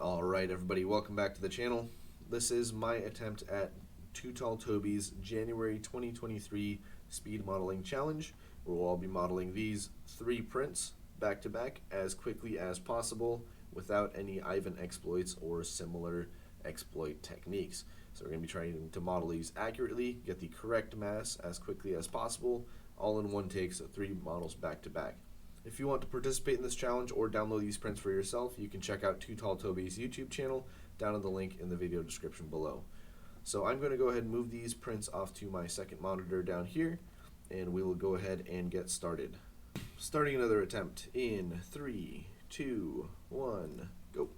Alright everybody, welcome back to the channel. This is my attempt at Tall Toby's January 2023 Speed Modeling Challenge, where we'll all be modeling these 3 prints back to back as quickly as possible without any Ivan exploits or similar exploit techniques. So we're going to be trying to model these accurately, get the correct mass as quickly as possible, all in one take, so 3 models back to back. If you want to participate in this challenge or download these prints for yourself, you can check out Tall Toby's YouTube channel down in the link in the video description below. So I'm going to go ahead and move these prints off to my second monitor down here, and we will go ahead and get started. Starting another attempt in 3, 2, 1, go.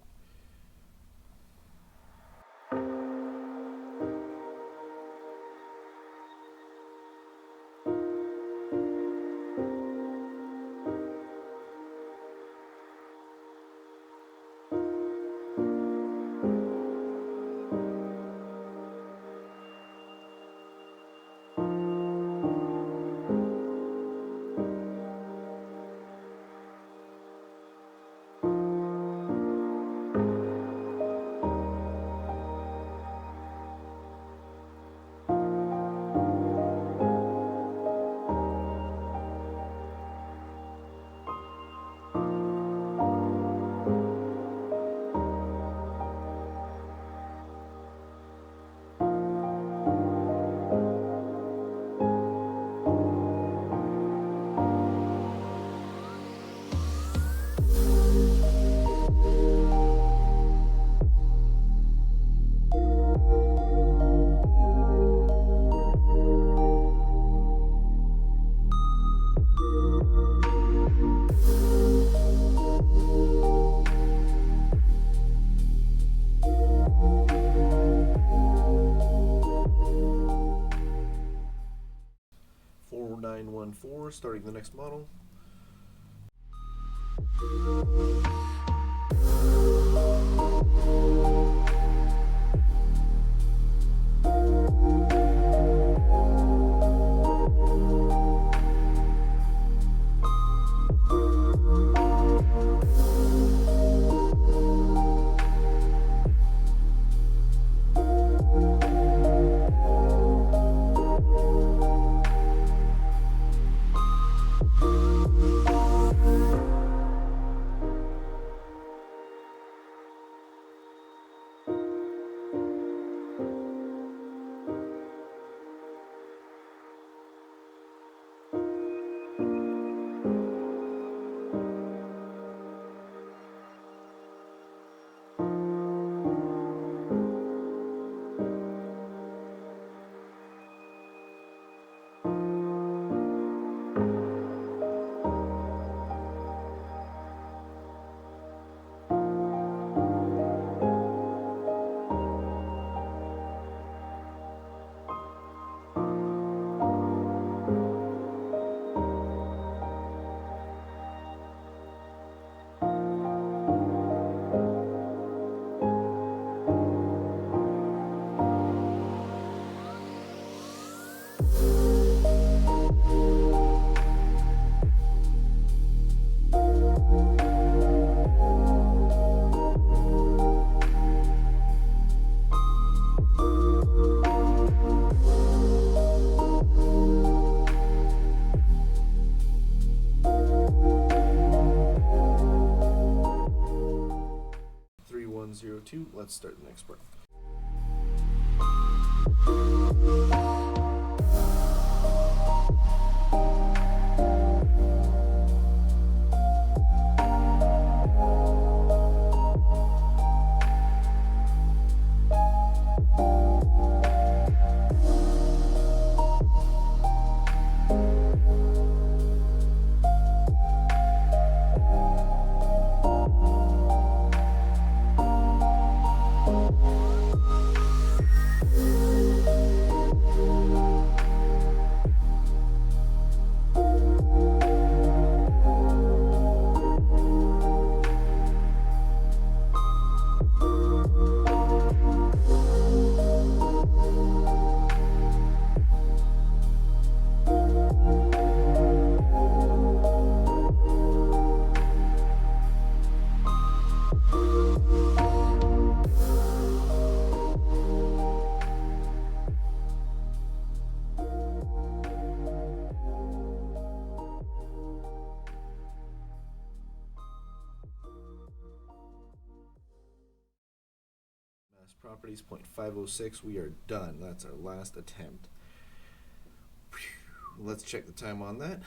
Starting the next model. Let's start the next part. Mass properties, 0.506. We are done. That's our last attempt. Let's check the time on that.